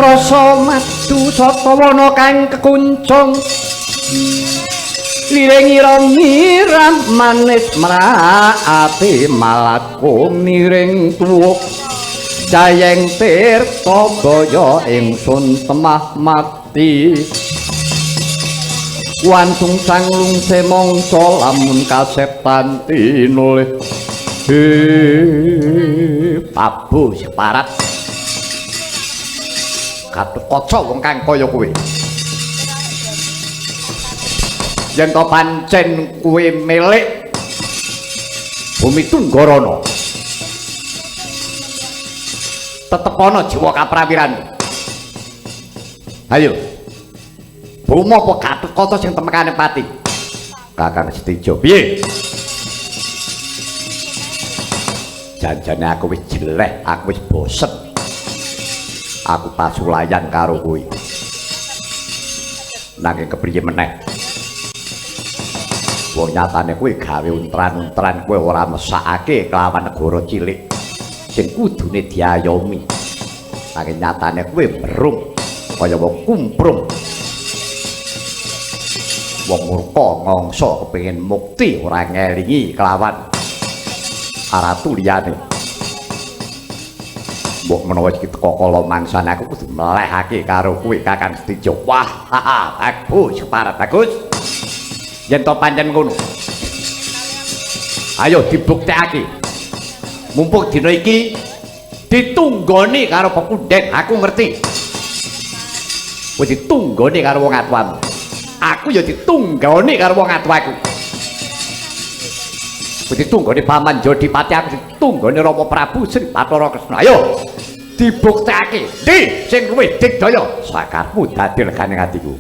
rasa madu satawana kang kekuncung liring-iram manis mraati malakung niring tuwuk jayeng tirta baya ingsun temah mati wantung sanglung semangsa lamun kasetan tinulih Pabu separat Gatotkaca wong kang kaya kowe yen to pancen kowe milik Bumi Tunggarana tetep ana jiwa kaprawiran ayo Buma apa Gatotkaca sing temekane pati Kakang Setijo piye janjane aku wis jelek aku wis bosen aku pasulayan karo kowe nanging kepriye meneh wong nyatane kowe gawe untran-untran kowe ora mesakake kelawan negara cilik sing kudune diayomi nanging nyatane kowe berung kaya wong kumprung wong murka ngongso kepengin mukti ora ngelingi kelawan aratu liyane mbok menawa iki teko kala mangsane aku kudu melehake karo kowe Kakang Setijo wah bagus separat bagus yen to pancen ngono ayo dibuktekake mumpung dina iki ditunggoni karo pepundhen aku ngerti kowe ditunggoni karo wong atuamu aku ya ditunggoni karo wong atuaku ditunggoni Paman Jodipati aku ditunggoni Rama Prabu Sri Bathara Kresna ayo dibuktekake ndi sing luwih digdaya sakarepmu dadi legane atiku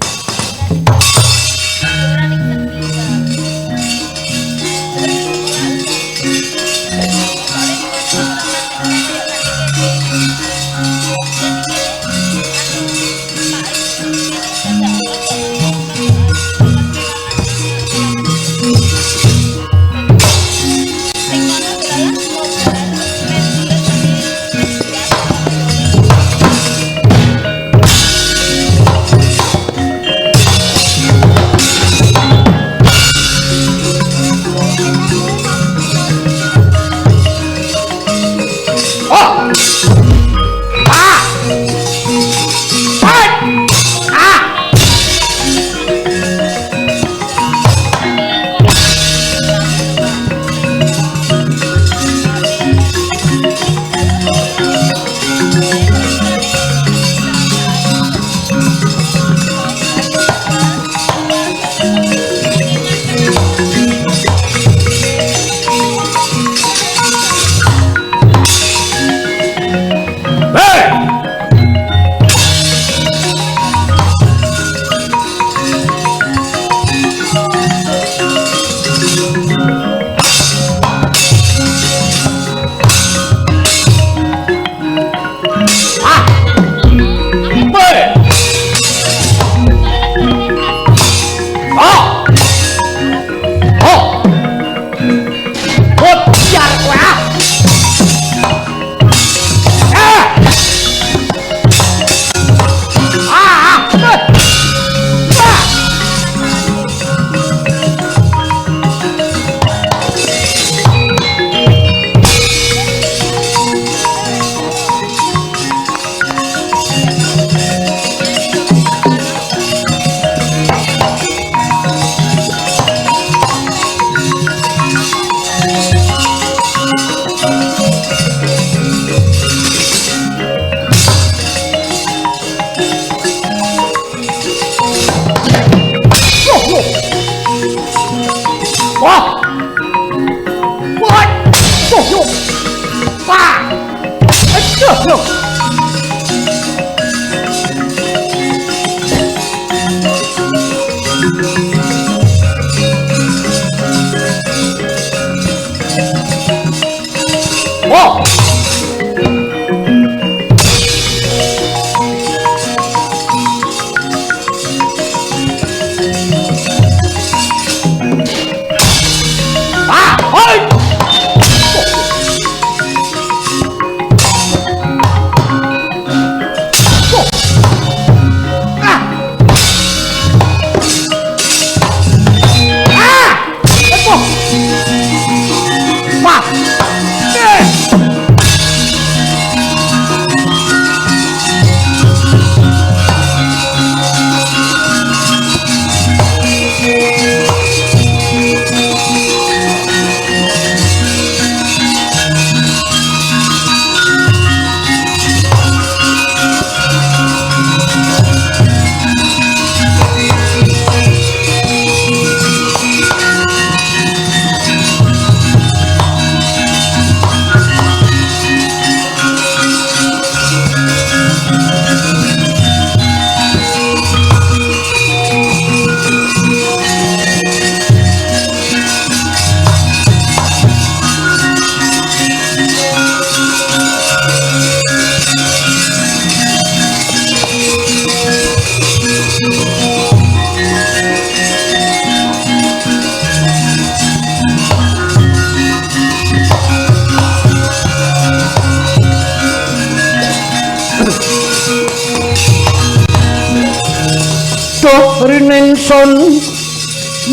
rining sun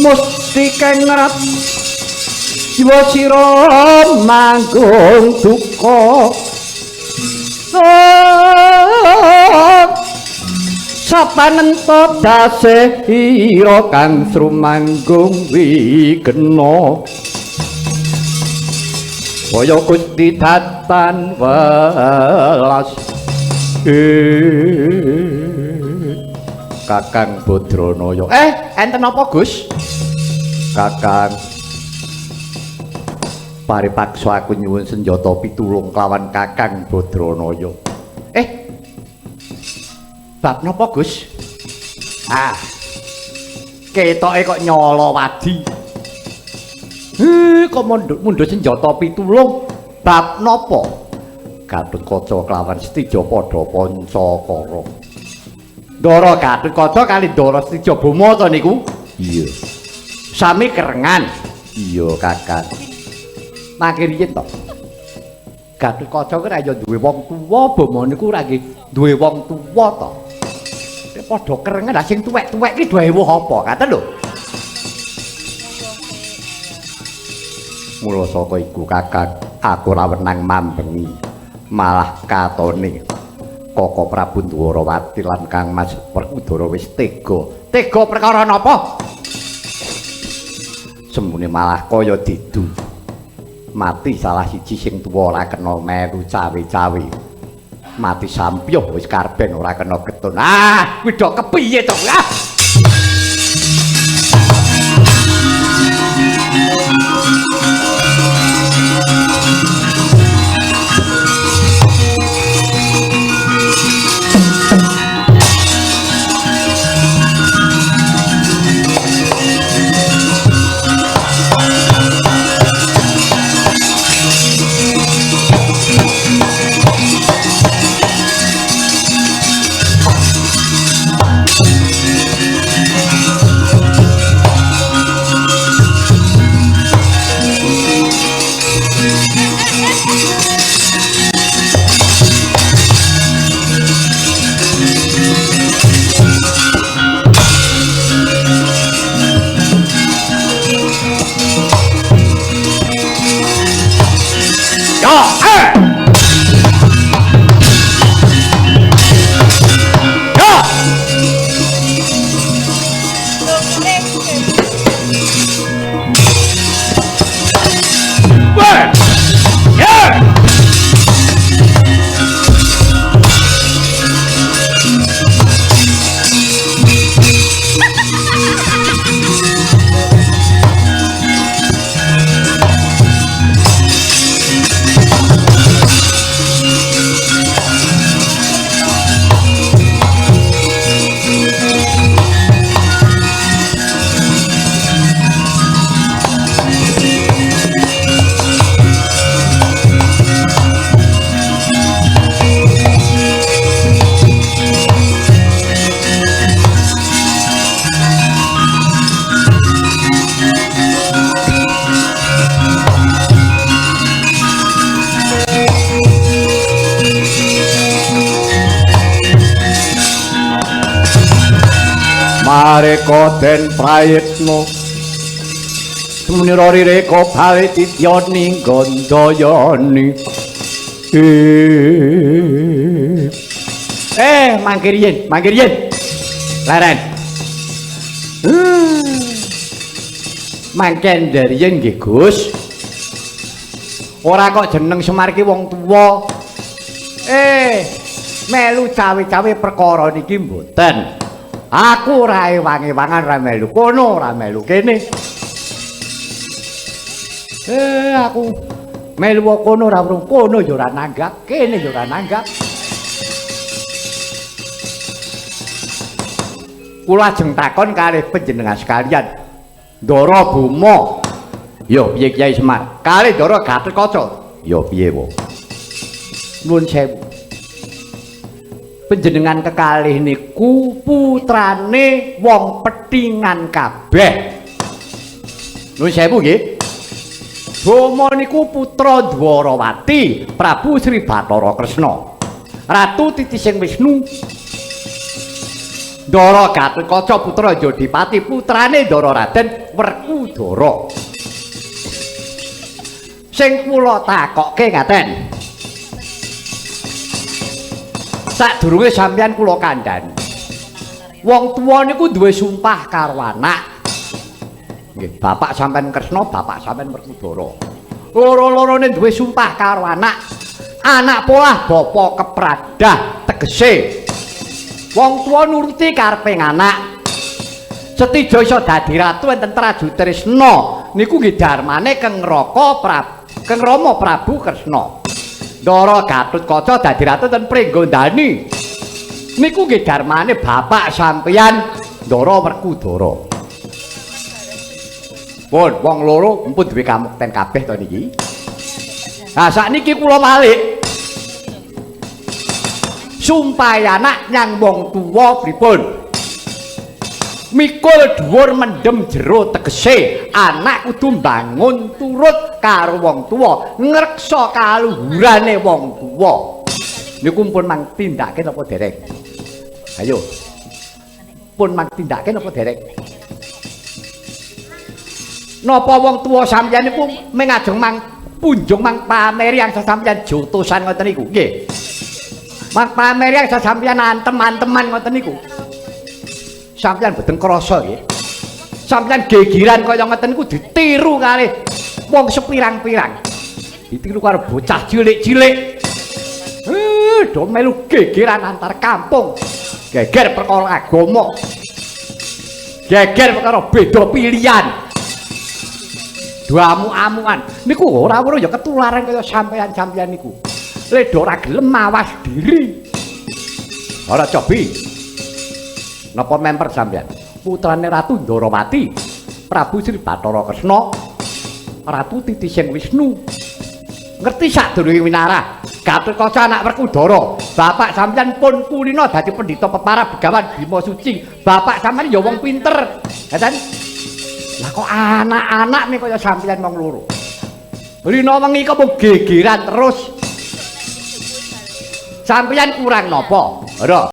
musti kang ngerat jiwa sira manggung duka sapanenta dasih ira kang srumanggung wigena kaya Gusti Datan welas Kakang Badranaya. Enten apa, Gus? Kakang paripaksa aku nyuwun senjata pitulung kelawan Kakang Badranaya. Bab napa, Gus? Ketoke kok nyala wadi. Kok mundhut senjata pitulung. Bab napa? Gatotkaca kelawan Setija padha pancakara. Ndara Gatotkaca kali Ndara Setija Bama to niku? Iya. Sami kerengan. Iya, Kakang. Mangke riyen to. Gatotkaca kuwi ra ya duwe wong tuwa, Bama niku ra nggih duwe wong tuwa to. Nek padha kerengan lah sing tuwek-tuwek ki dawuh apa? Katen lho. Mula saka iku Kakang, aku ora wenang mambengi. Malah katone Koko Prabu Dwarawati lan Kang Mas Werkudara wis tega. Tega perkara napa? Semune malah kaya didu. Mati salah siji sing tuwa ora kena melu cawe-cawe. Mati sampyuh wis karben ora kena getun. Kuwi dok kepiye to? Mareka den prayitna Semunira rireka bawe tityani gandayani mangke riyen leren mangke ndariyen nggih Gus ora kok jeneng Semar ki wong tuwa melu cawe-cawe perkara niki mboten. Aku ora ewangi-wangan ra melu kono, ora melu kene. Aku melu kono ora urung kono ya ora nanggap, kene ya ora nanggap. Kula ajeng takon kalih panjenengan sekalian. Ndara Bama. Ya piye Kyai Semar? Kalih Ndara Gatotkaca. Ya piye wae. Nuwun sewu. Panjenengan kekalih niku putrane wong Pethingan kabeh. Nuwun sewu nggih. Bama niku putra Dwarawati, Prabu Sri Bathara Kresna, Ratu Titising Wisnu. Ndara Gatotkaca putra Jodipati putrane Ndara Raden Werkudara. Sing kula takokke ngaten. Sadurunge sampeyan kula kandhani. Wong tuwa niku duwe sumpah karo anak. Nggih, bapak sampeyan Kresna, bapak sampeyan Werkudara. Loro-lorone duwe sumpah karo anak. Anak polah bapa kepradah tegese wong tuwa nuruti kareping anak. Setija iso dadi ratu enten Prajurit Tresna niku nggih darmane Keng Rama Prabu Kresna. Ndara Gatotkaca dadi ratu enten Pringgondani niku nggih darmane bapak sampeyan Ndara Werkudara. Pun wong loro mumpun duwe kamukten kabeh to niki. Nah sakniki kula malih sumpah anak nyang wong tuwa pripun? Mikul dhuwur mendem jero tegese anak kudu bangun turut karo wong tuwa, ngreksa kaluhurane wong tuwa. Niku pun mang tindake napa dereng? Ayo. Pun mang tindake napa dereng? Napa wong tuwa sampeyan niku mengajeng mang punjung mang pameri yang sampeyan jotosan ngoten niku nggih. Mang pameri yang sampeyan antem-anteman ngoten niku. Sampeyan boten krasa nggih. Sampeyan gegiran kaya ngoten niku ditiru kalih wong sepirang-pirang. Ditiru karo bocah cilik-cilik. Do melu gegeran antar kampung. Geger perkara agama. Geger perkara beda pilihan. Duamu-amuan niku ora-ora ya ketularan kaya sampeyan-sampeyan niku. Lek ora gelem mawas diri. Ora cobi. Napa memper sampeyan? Putrane Ratu Ndarawati, Prabu Sri Bathara Kresna, Ratu Titising Wisnu. Ngerti sadurunge winarah, Gatotkaca anak Werkudara. Bapak sampeyan pun kulina dadi pendhita peparah Begawan Bima Suci. Bapak sampeyan ya wong pinter. Ngeten? Lah kok anak-anak nih kaya sampeyan wong loro. Rina wengi kok mung gegeran terus. Sampeyan kurang napa? Ora.